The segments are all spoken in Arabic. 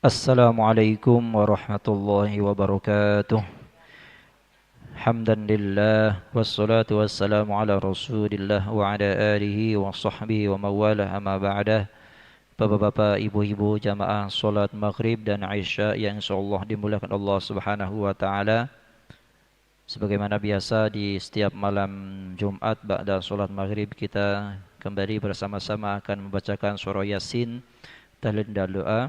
Assalamualaikum warahmatullahi wabarakatuh. Hamdanillah wassalatu wassalamu ala Rasulillah wa ala alihi wa sahbihi wa mawalah amma ba'dah. Bapak-bapak, ibu-ibu, jamaah salat maghrib dan isya yang insyaallah dimuliakan Allah Subhanahu wa taala. Sebagaimana biasa di setiap malam Jumat ba'da salat maghrib kita kembali bersama-sama akan membacakan surah Yasin, tahlil dan doa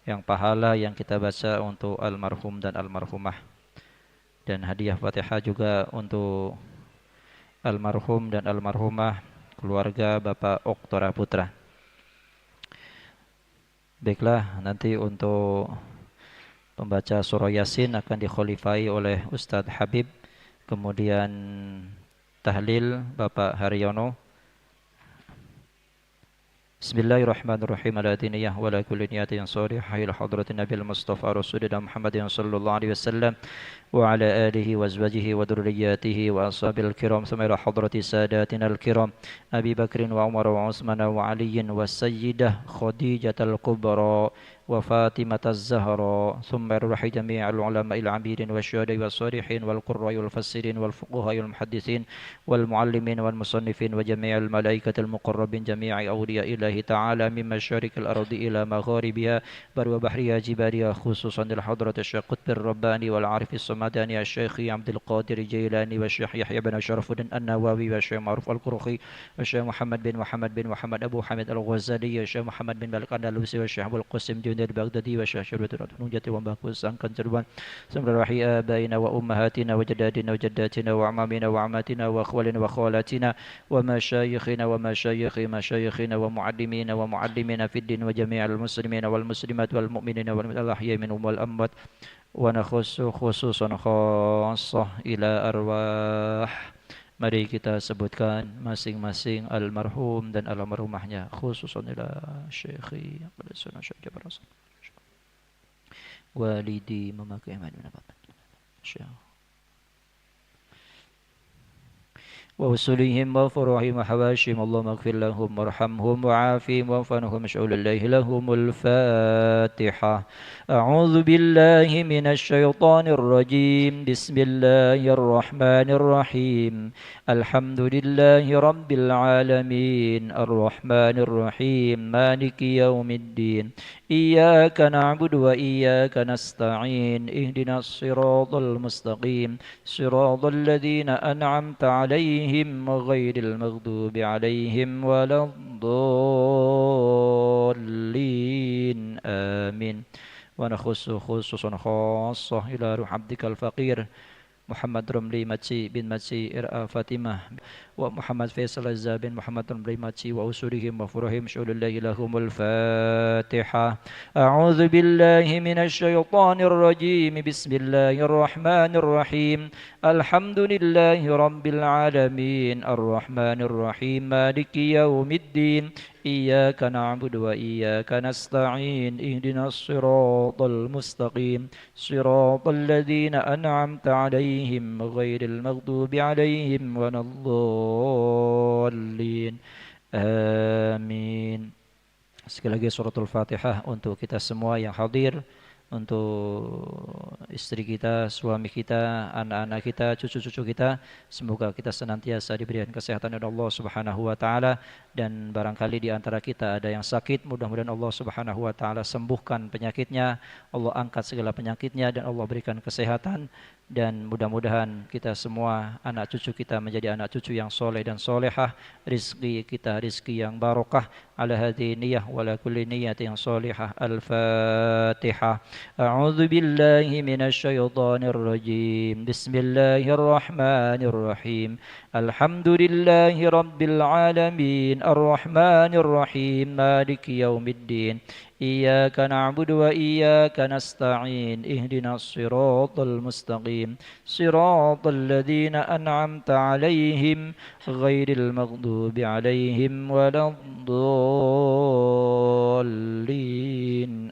yang pahala yang kita baca untuk almarhum dan almarhumah, dan hadiah Fatihah juga untuk almarhum dan almarhumah keluarga Bapak Oktora Putra. Baiklah, nanti untuk pembaca surah Yasin akan dikhalifai oleh Ustadz Habib, kemudian tahlil Bapak Haryono. Bismillahirrahmanirrahim. Ala diniyah wa la kulli niyatin salihah ila hadratin Nabil Mustafa Rasulina Muhammadin sallallahu alaihi wasallam wa ala alihi wa azwajihi wa dhurriyyatihi wa ashabil kiram thumma ila hadrati sadatina al-kiram Abi Bakrin wa Umar wa Utsman wa Ali wa Sayyidah Khadijatul Kubra wa Fatimah Az-Zahra thumma ruhi jami'al ulama'il 'abidin wasyuhada'i was-shalihin wal qurra'i wal mufassirin wal fuqaha'i wal muhadditsin wal muallimin wal musannifin wa jami'al malaikatil muqarrabin jami'i awliya'illahi ta'ala min masyarikil ardi ila magharibiha bar wa bahriha jibariha khususan ila hadratis Syekh Qutbir Rabbani wal Arifis Samadani Syekh Abdul Qadir Jailani wa Syekh Yahya bin Syarafuddin An-Nawawi wa Syekh Ma'ruf Al-Qurhi wa Syekh Muhammad bin Muhammad Abu Hamid Al-Ghazali wa Syekh Muhammad bin Malik Andalusi wa Syekh Abdul Qasim Baghdadi wa Syekh Syarwatul Nujati wa Bakus Angkan Cerban Samra Rahi abaina wa ummahatina wa jadadina wa jaddatina wa amamina wa amatina wa akhwalina wa khawalatina wa masyayikhina wa muallimina wa muallimina fid din wa jami'al muslimina wal muslimat wal mu'minina wal ahya'i minhum wal amwat wa nakhussu khususan khassah ila arwah. Mari kita sebutkan masing-masing almarhum dan almarhumahnya, khususan ila Syekhi Abdul Syekh Jabar walidi memakai Ahmad bin Abbas Syekh ووصولهم وفروعهم وحواشهم اللهم اغفر لهم وارحمهم وعافهم وانفعنهم شؤون الله لهم الفاتحة. أعوذ بالله من الشيطان الرجيم. بسم الله الرحمن الرحيم. الحمد لله رب العالمين الرحمن الرحيم مالك يوم الدين إياك نعبد وإياك نستعين اهدنا الصراط المستقيم صراط الذين أنعمت عليهم غير المغضوب عليهم ولا الضالين آمين. ونخص خصوصا خاصة إلى روح عبدك الفقير محمد رملي ماتشي بن ماتشي إرآ فاطمة ومحمد فيصل الزا بن محمد رملي ماتشي وأسرهم وفرهم شؤون الله لهم الفاتحة. أعوذ بالله من الشيطان الرجيم. بسم الله الرحمن الرحيم. الحمد لله رب العالمين الرحمن الرحيم مالك يوم الدين إياك نعبد وإياك نستعين اهدنا الصراط المستقيم صراط الذين أنعمت عليهم غير المغضوب عليهم ولا الضالين آمين. Sekali lagi suratul Fatihah untuk kita semua yang hadir, untuk istri kita, suami kita, anak-anak kita, cucu-cucu kita. Semoga kita senantiasa diberikan kesehatan oleh Allah Subhanahu wa taala, dan barangkali di antara kita ada yang sakit, mudah-mudahan Allah Subhanahu wa taala sembuhkan penyakitnya, Allah angkat segala penyakitnya dan Allah berikan kesehatan, dan mudah-mudahan kita semua, anak cucu kita menjadi anak cucu yang soleh dan solehah, rizki kita rizki yang barokah. Ala hadhihi niyyah wa la kulli niyyatin solihah. Al-Fatihah. A'udzu billahi minasy syaithanir rajim. Bismillahirrahmanirrahim. Alhamdulillahi rabbil alamin arrahmanir rahim maliki yaumiddin إياك نعبد وإياك نستعين اهدنا الصراط المستقيم صراط الذين أنعمت عليهم غير المغضوب عليهم ولا الضالين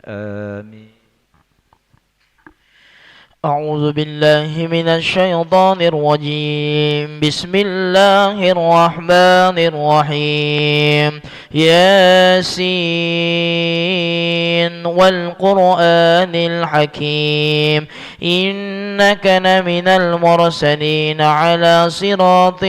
آمين. أعوذ بالله من الشيطان الرجيم. بسم الله الرحمن الرحيم. ياسين والقرآن الحكيم إنك لمن المرسلين على صراط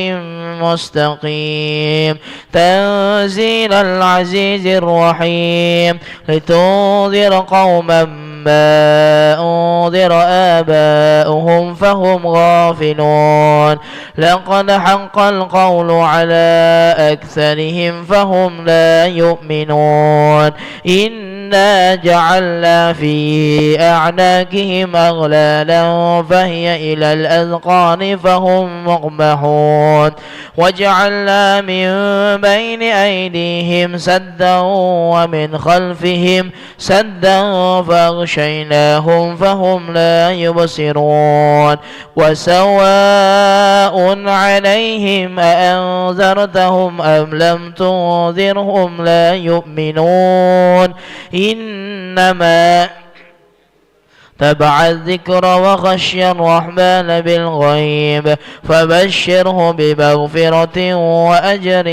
مستقيم تنزيل العزيز الرحيم لتنذر قوما ما أنذر آباؤهم فهم غافلون لقد حق القول على أكثرهم فهم لا يؤمنون إنا جعلنا في أعناقهم أغلالا فهي إلى الأذقان فهم مقمحون وجعلنا من بين أيديهم سدا ومن خلفهم سدا فأغشيناهم فهم لا يبصرون وسواء عليهم أأنذرتهم أم لم تنذرهم لا يؤمنون إنما تبع الذكر وخشي الرحمن بالغيب فبشره بمغفرة وأجر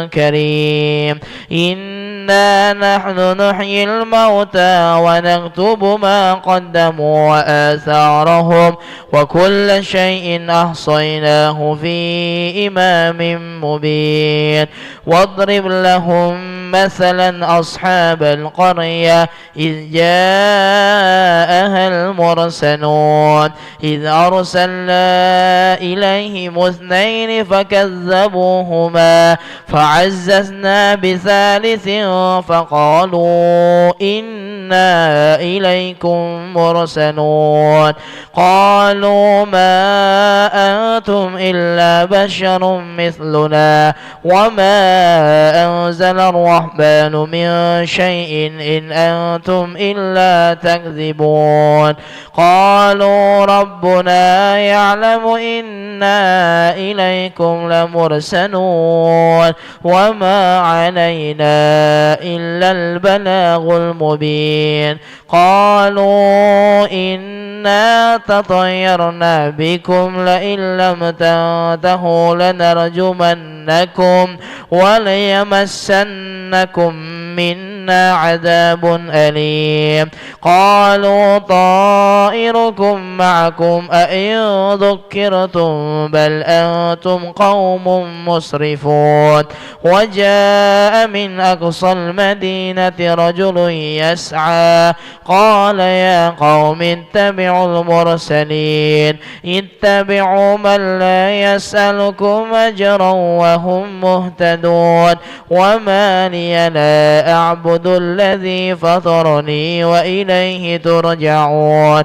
كريم إنا نحن نحيي الموتى ونكتب ما قدموا وآثارهم وكل شيء أحصيناه في إمام مبين واضرب لهم مثلا أصحاب القرية إذ جاءها المرسلون إذ أرسلنا إليهم اثنين فكذبوهما فعززنا بثالث فقالوا إنا إليكم مرسلون قالوا ما أنتم إلا بشر مثلنا وما أنزل الرحمن من شيء إن أنتم إلا تكذبون قالوا ربنا يعلم إنا إليكم لمرسلون وما علينا إلا البلاغ المبين قالوا إنا تطيرنا بكم لئن لم تنتهوا لنرجمنكم وليمسنكم منا عذاب أليم قالوا طائركم معكم أئن ذكرتم بل أنتم قوم مسرفون وجاء من أقصى المدينة رجل يسعى قال يا قوم اتبعوا المرسلين اتبعوا من لا يسألكم أجرا وهم مهتدون وما لي لا أعبد الذي فطرني وإليه ترجعون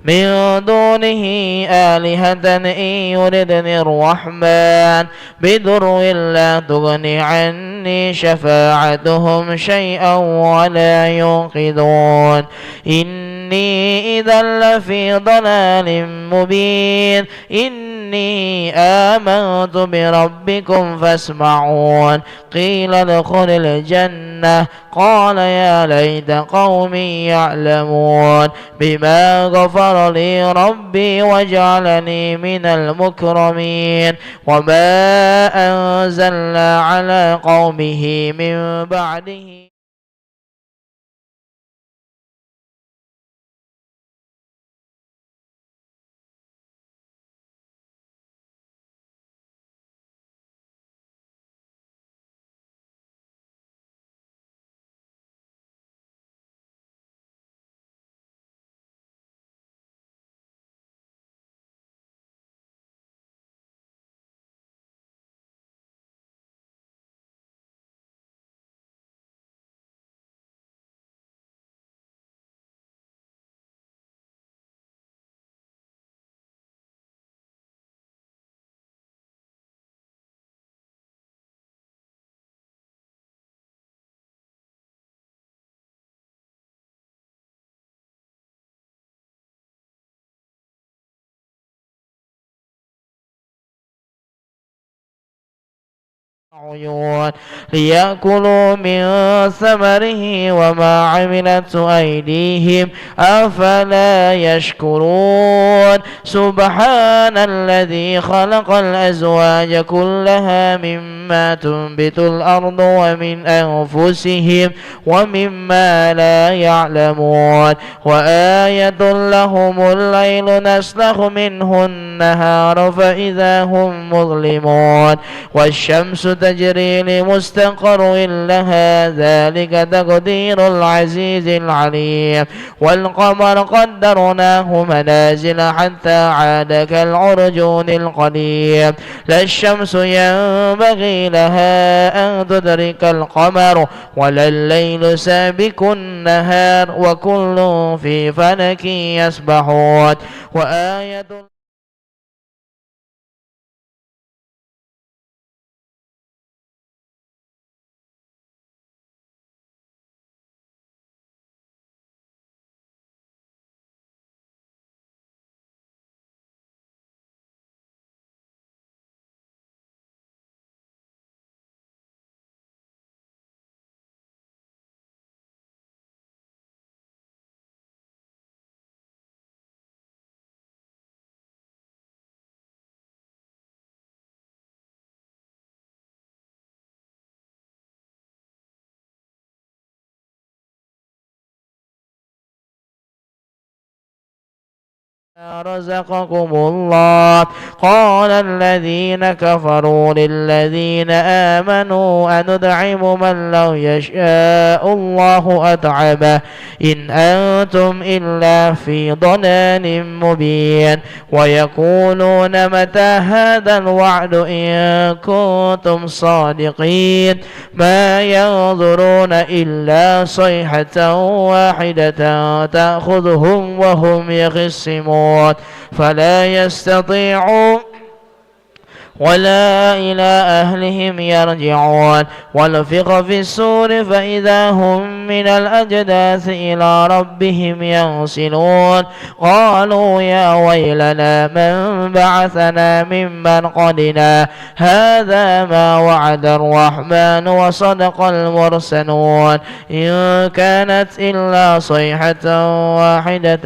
من دونه آلهة إن يردني الرحمن بضر لا تغني عني شفاعتهم شيئا ولا ينقذون إني إذا لفي ضلال مبين إني آمنت بربكم فاسمعون قيل ادخل الجنة قال يا ليت قومي يعلمون بما غفر لي ربي وجعلني من المكرمين وما أنزلنا على قومه من بعده عيون ليأكلوا من ثمره وما عملت أيديهم أفلا يشكرون سبحان الذي خلق الأزواج كلها مما تنبت الأرض ومن أنفسهم ومما لا يعلمون وآية لهم الليل نسلخ منه النهار فإذا هم مظلمون والشمس تجري لمستقر لها ذلك تقدير العزيز العليم والقمر قدرناه منازل حتى عاد كالعرجون القديم لا الشمس ينبغي لها أن تدرك القمر ولا الليل سابق النهار وكل في فلك يسبحون وآية رزقكم الله قال الذين كفروا للذين آمنوا أندعم من لو يشاء الله أطعمه إن أنتم إلا في ضلال مبين ويقولون متى هذا الوعد إن كنتم صادقين ما ينظرون إلا صيحة واحدة تأخذهم وهم يخصمون فلا يستطيعون ولا إلى أهلهم يرجعون ونفخ في الصور فإذا هم من الأجداث إلى ربهم ينسلون قالوا يا ويلنا من بعثنا من مرقدنا هذا ما وعد الرحمن وصدق المرسلون إن كانت إلا صيحة واحدة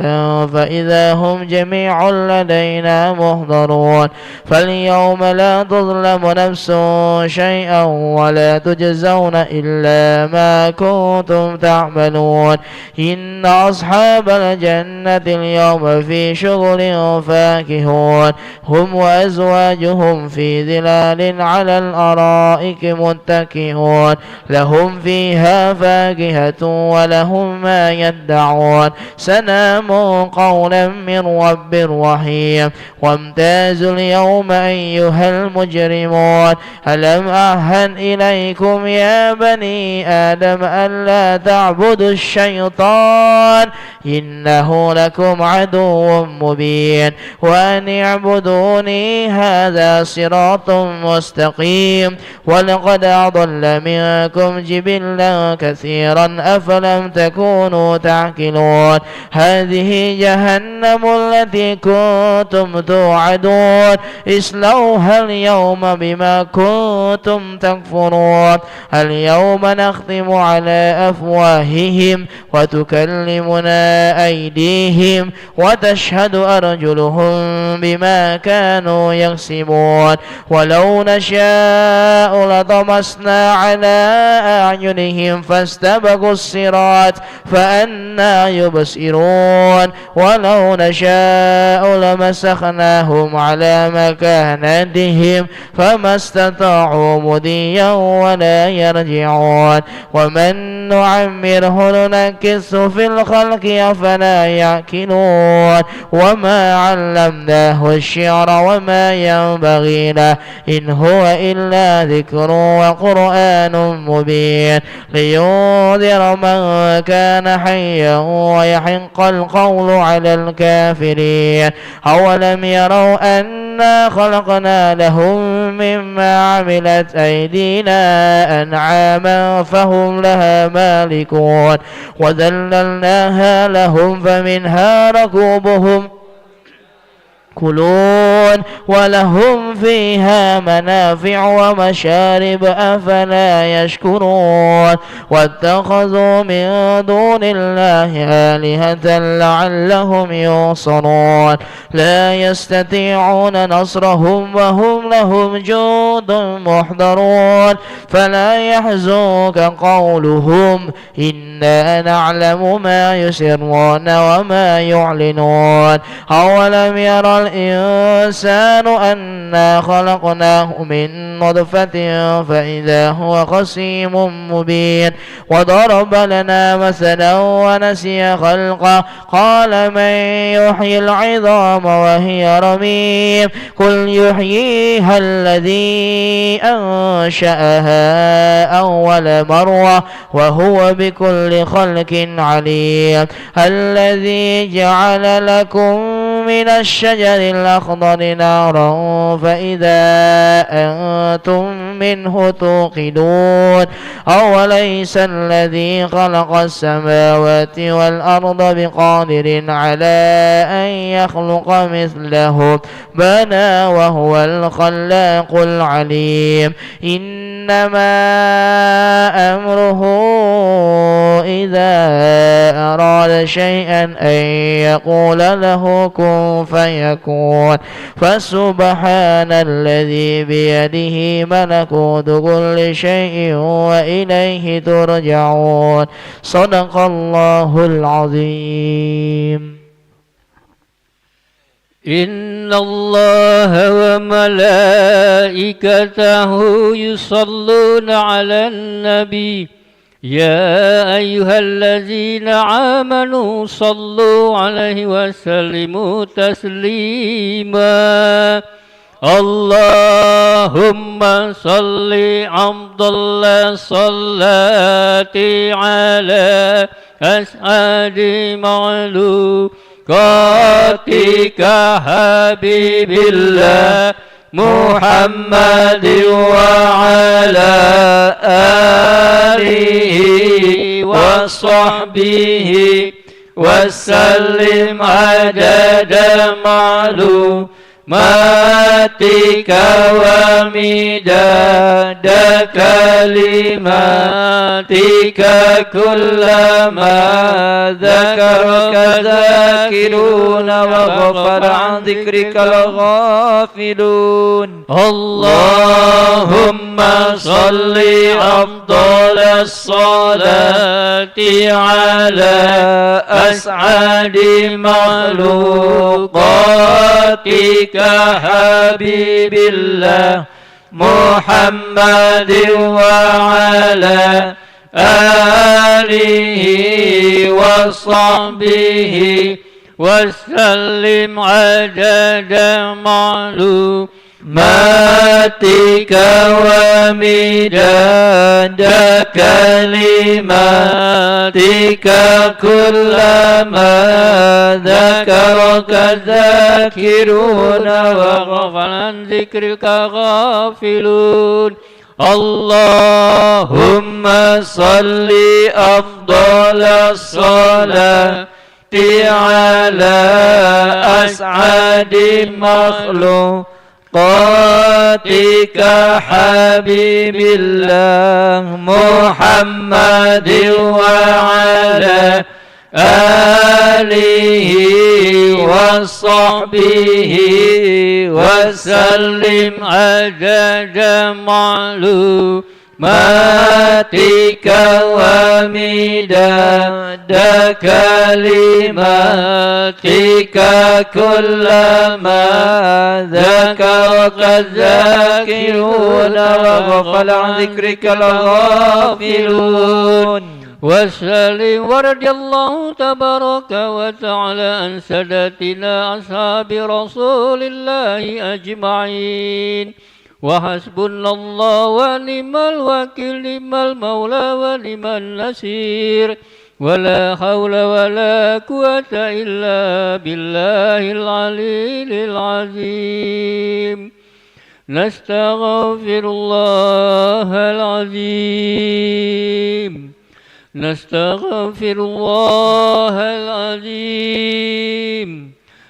فإذا هم جميع لدينا محضرون فاليوم لا تظلم نفس شيئا ولا تجزون إلا ما كنتم تعملون إن أصحاب الجنة اليوم في شغل فاكهون هم وأزواجهم في ظلال على الأرائك متكئون لهم فيها فاكهة ولهم ما يدعون سلام قولا من رب رحيم وامتازوا اليوم أيها المجرمون ألم أعهد إليكم يا بني آدم ألا تعبدوا الشيطان إنه لكم عدو مبين وأن اعبدوني هذا صراط مستقيم ولقد أضل منكم جبلا كثيرا أفلم تكونوا تعقلون هذه جهنم التي كنتم توعدون اصلوها اليوم بما كنتم تكفرون اليوم نختم على أفواههم وتكلمنا أيديهم وتشهد أرجلهم بما كانوا يكسبون ولو نشاء لطمسنا على أعينهم فاستبقوا الصراط فأنى يبصرون ولو نشاء لمسخناهم على مكانتهم فما استطاعوا مضيا ولا يرجعون ومن نعمره ننكسه في الخلق أفلا يعقلون وما علمناه الشعر وما ينبغي له إن هو إلا ذكر وقرآن مبين لينذر من كان حيا ويحق القول على الكافرين أولم يروا أنا خلقنا لهم مما عملت أيدينا أنعاما فهم لها مالكون وذللناها لهم فمنها ركوبهم كلوا ولهم فيها منافع ومشارب أفلا يشكرون واتخذوا من دون الله آلهة لعلهم ينصرون لا يستطيعون نصرهم وهم لهم جند محضرون فلا يحزنك قولهم إنا نعلم ما يسرون وما يعلنون أولم يرى الإنسان أنا خلقناه من نطفة فإذا هو خصيم مبين وضرب لنا مثلا ونسي خلقه قال من يحيي العظام وهي رميم قل يحييها الذي أنشأها أول مرة وهو بكل خلق عليم الذي جعل لكم من الشجر الأخضر نارا فإذا أنتم منه توقدون أوليس الذي خلق السماوات والأرض بقادر على أن يخلق مثلهم بلى وهو الخلاق العليم إنما أمره إذا أراد شيئا أن يقول له كن فيكون فسبحان الذي بيده ملكوت كل شيء وإليه ترجعون صدق الله العظيم. إن الله وملائكته يصلون على النبي يا أيها الذين آمنوا صلوا عليه وسلموا تسليما اللهم صل أفضل الصلاة على أسعد مخلوقاتك حبيب الله محمد وعلى آله وصحبه وسلم عدد معلوماتك ومداد كلماتك كلما ذكرك ذاكرون وغفر عن ذكرك الغافلون اللهم صل أفضل الصلاة على أسعد مخلوقاتك حبيب الله محمد وعلى آله وصحبه وسلم عدد معلوماتك ومداد كلماتك كلما ذكرك الذاكرون وغفل عن ذكرك غافلون اللهم صل أفضل الصلاة على أسعد مخلوقاتك حبيب الله محمد وعلى آله وصحبه وسلم عدد معلوماتك ومداد كلماتك كلما ذكرك الذاكرون وغفل عن ذكرك الغافلون وسلم ورضي الله تبارك وتعالى عن سادتنا أصحاب رسول الله أجمعين وحسبنا الله ونعم الوكيل نعم المولى ونعم النصير ولا حول ولا قوة إلا بالله العلي العظيم نستغفر الله العظيم نستغفر الله العظيم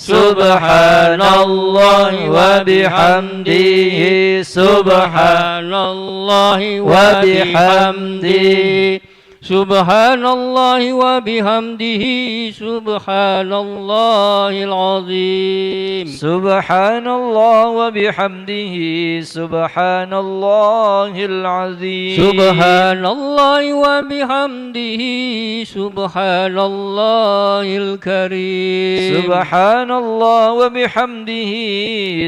سبحان الله وبحمده سبحان الله وبحمده سبحان الله وبحمده سبحان الله العظيم سبحان الله وبحمده سبحان الله العظيم سبحان الله وبحمده سبحان الله الكريم سبحان الله وبحمده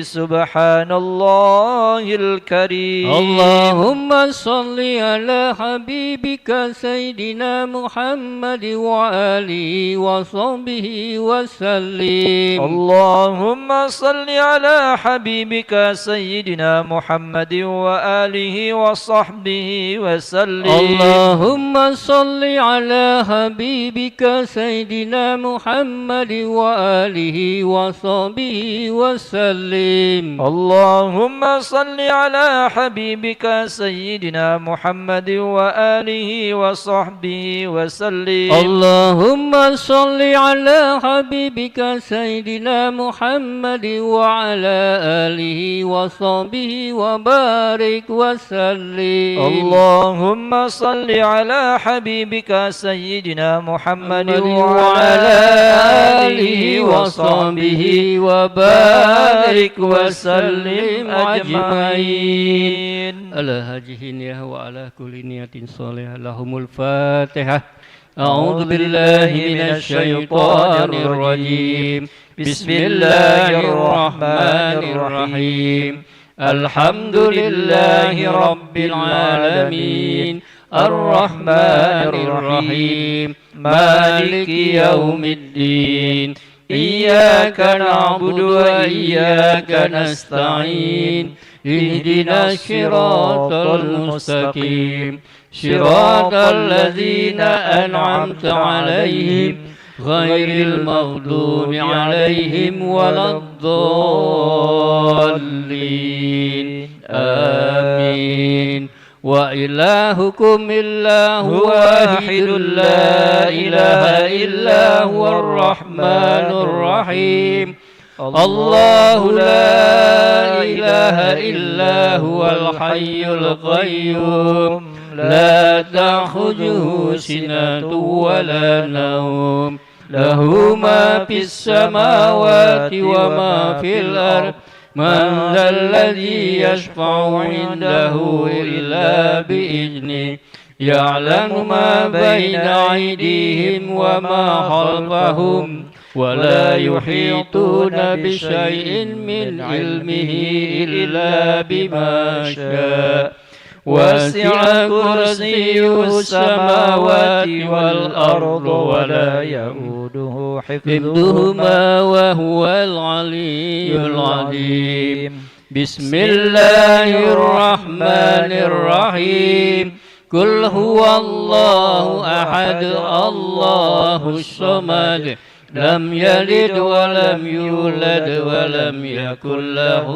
سبحان الله الكريم اللهم صل على حبيبك سيدنا محمد وآله وصحبه وسلم اللهم صل على حبيبك سيدنا محمد وآله وصحبه وسلم اللهم صل على حبيبك سيدنا محمد وآله وصحبه وسلم اللهم صل على حبيبك سيدنا محمد وآله وصحبه وسلم اللهم صل على حبيبك سيدنا محمد وعلى آله وصحبه وبارك وسلم اللهم صل على حبيبك سيدنا محمد وعلى آله وصحبه وبارك وسلم أجمعين على هذه النية وعلى كل نية صالحة لهم الفاتحة أعوذ بالله من الشيطان الرجيم بسم الله الرحمن الرحيم الحمد لله رب العالمين الرحمن الرحيم مالك يوم الدين إياك نعبد وإياك نستعين اهدنا الصراط المستقيم صراط الذين أنعمت عليهم غير المغضوب عليهم ولا الضالين آمين وإلهكم إله واحد لا إله إلا هو الرحمن الرحيم الله لا إله إلا هو الحي القيوم لا تأخذه سنة ولا نوم له ما في السماوات وما في الأرض من ذا الذي يشفع عنده إلا بإذنه يعلم ما بين أيديهم وما خلفهم ولا يحيطون بشيء من علمه إلا بما شاء وسع كرسيه السماوات والأرض ولا يؤوده حفظهما وهو العلي العظيم بسم الله الرحمن الرحيم قل هو الله أحد الله الصمد لم يلد ولم يولد ولم يكن له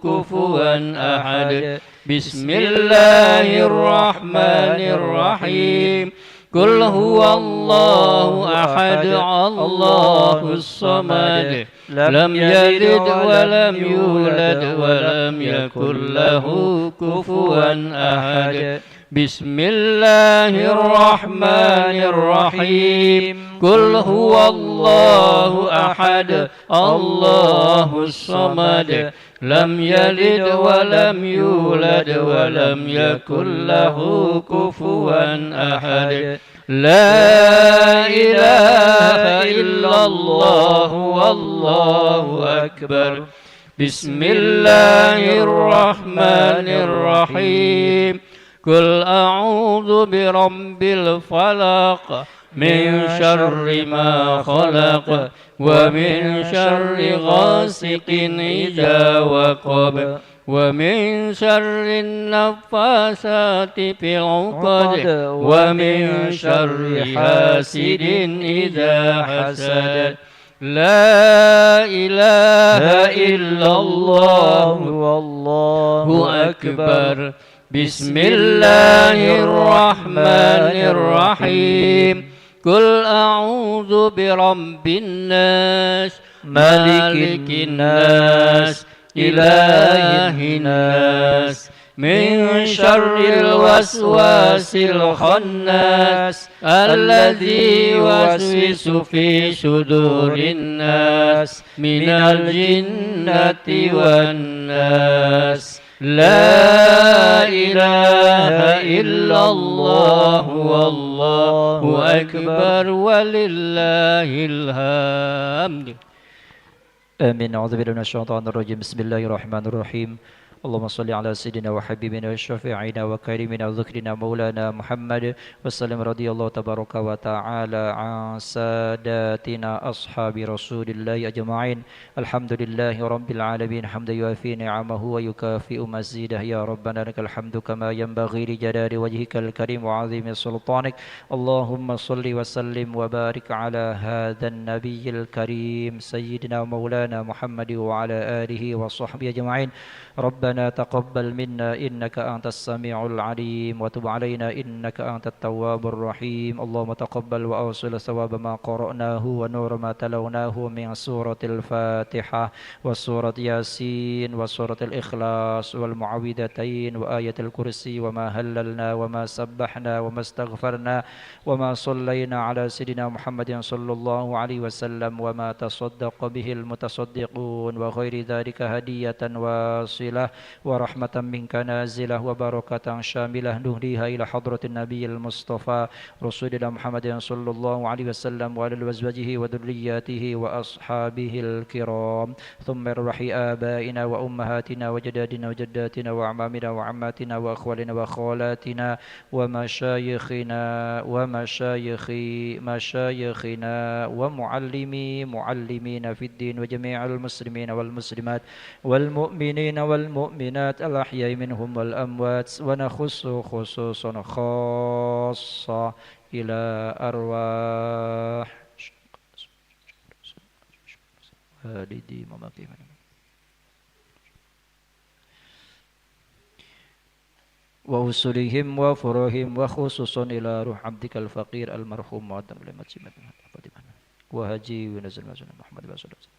كفوا أحد بسم الله الرحمن الرحيم قل هو الله أحد الله الصمد لم يلد ولم يولد ولم يكن له كفوا أحد بسم الله الرحمن الرحيم قل هو الله أحد الله الصمد لم يلد ولم يولد ولم يكن له كفوا أحد لا إله إلا الله والله أكبر بسم الله الرحمن الرحيم قل أعوذ برب الفلق من شر ما خلق ومن شر غاسق إذا وقب ومن شر النفاسات في العقد ومن شر حاسد إذا حسد لا إله إلا الله والله أكبر بسم الله الرحمن الرحيم قل أعوذ برب الناس مالك الناس إله الناس من شر الوسواس الخناس الذي يوسوس في صدور الناس من الجنة والناس لا إله إلا الله والله أكبر ولله الحمد. آمين. أعوذ بالله من الشيطان الرجيم. بسم الله الرحمن الرحيم. اللهم صل على سيدنا وحبيبنا وشفيعنا وكريمنا وذكرنا مولانا محمد وسلم. رضي الله تبارك وتعالى عن ساداتنا أصحاب رسول الله أجمعين. الحمد لله رب العالمين حمدا يوافي نعمه ويكافئ مزيده. يا ربنا لك الحمد كما ينبغي لجلال وجهك الكريم وعظيم سلطانك. اللهم صل وسلم وبارك على هذا النبي الكريم سيدنا مولانا محمد وعلى آله وصحبه أجمعين. ربنا تقبل منا إنك أنت السميع العليم وتب علينا إنك أنت التواب الرحيم. اللهم تقبل وأوصل ثواب ما قرأناه ونور ما تلوناه من سورة الفاتحة وسورة ياسين وسورة الإخلاص والمعوذتين وآية الكرسي وما هللنا وما سبحنا وما استغفرنا وما صلينا على سيدنا محمد صلى الله عليه وسلم وما تصدق به المتصدقون وغير ذلك هدية واصلة ورحمة منك نازلة وبركة شاملة نهديها إلى حضرة النبي المصطفى رسولنا محمد صلى الله عليه وسلم وعلى أزواجه وذرياته وأصحابه الكرام. ثم روح آبائنا وأمهاتنا وجدادنا وجداتنا وأعمامنا وعماتنا وأخوالنا وخالاتنا ومشايخنا مشايخنا معلمين في الدين وجميع المسلمين والمسلمات والمؤمنين والمؤمنات الأحياء منهم والأموات. ونخص خصوصا خاصة إلى أرواح والدي مماتهم وأسرهم وفروهم وخصوصا إلى روح عبدك الفقير المرحوم مقدم لمت وهجي ونزل محمد صلى الله عليه وسلم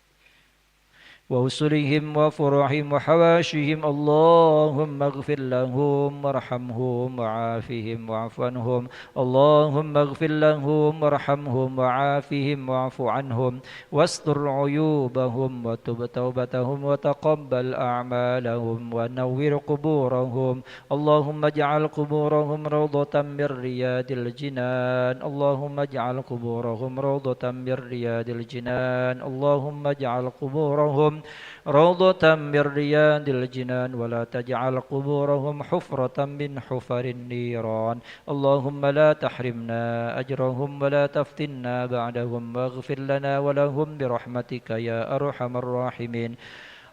وأسرهم وفروحهم وحواشهم. اللهم اغفر لهم وارحمهم وعافهم واعف عنهم. اللهم اغفر لهم وارحمهم وعافهم واعف عنهم واستر عيوبهم وتب توبتهم وتقبل أعمالهم ونور قبورهم. اللهم اجعل قبورهم روضة من رياض الجنان. اللهم اجعل قبورهم روضة من رياض الجنان. اللهم اجعل قبورهم روضة من رياض الجنان ولا تجعل قبورهم حفرة من حفر النيران. اللهم لا تحرمنا أجرهم ولا تفتنا بعدهم واغفر لنا ولهم برحمتك يا أرحم الراحمين.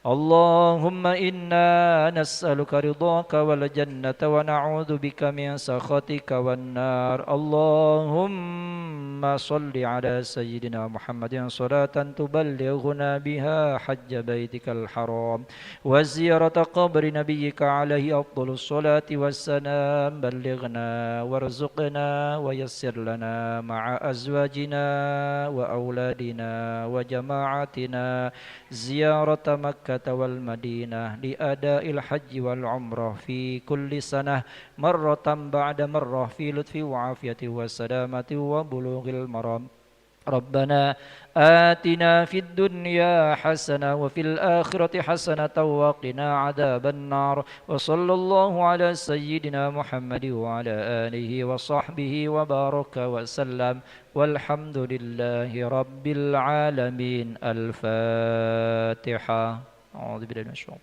اللهم إنا نسألك رضاك والجنة ونعوذ بك من سخطك والنار. اللهم صل على سيدنا محمد صلاة تبلغنا بها حج بيتك الحرام وزيارة قبر نبيك عليه أفضل الصلاة والسلام. بلغنا وارزقنا ويسر لنا مع أزواجنا وأولادنا وجماعتنا زيارة مكة والمدينة لأداء الحج والعمرة في كل سنة مرة بعد مرة في لطف وعافية وسلامة وبلوغ المرام. ربنا آتنا في الدنيا حسنة وفي الآخرة حسنة وقنا عذاب النار. وصلى الله على سيدنا محمد وعلى آله وصحبه وبارك وسلم والحمد لله رب العالمين. الفاتحة. أعوذ بالله من الشيطان.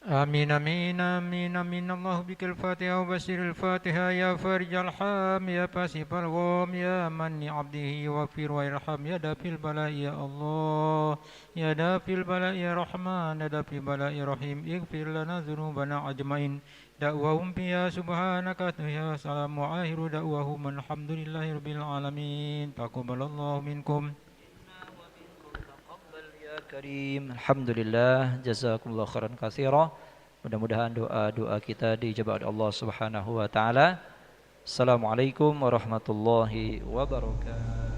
آمين آمين آمين آمين. الله بك الفاتحة وبشر الفاتحة يا فرج الحام يا كاشف الغم يا من عبده وفر ويرحم يا دافع البلاء يا الله يا دافع البلاء يا رحمن يا دافع البلاء يا رحيم. اغفر لنا ذنوبنا أجمعين. دعواهم فيها سبحانك يا سلام وآخر دعواهم الحمد لله رب العالمين. تقبل الله منكم Karim. Alhamdulillah, jazakumullah khairan katsira. Mudah-mudahan doa-doa kita dijawab oleh Allah Subhanahu wa taala Assalamualaikum warahmatullahi wabarakatuh.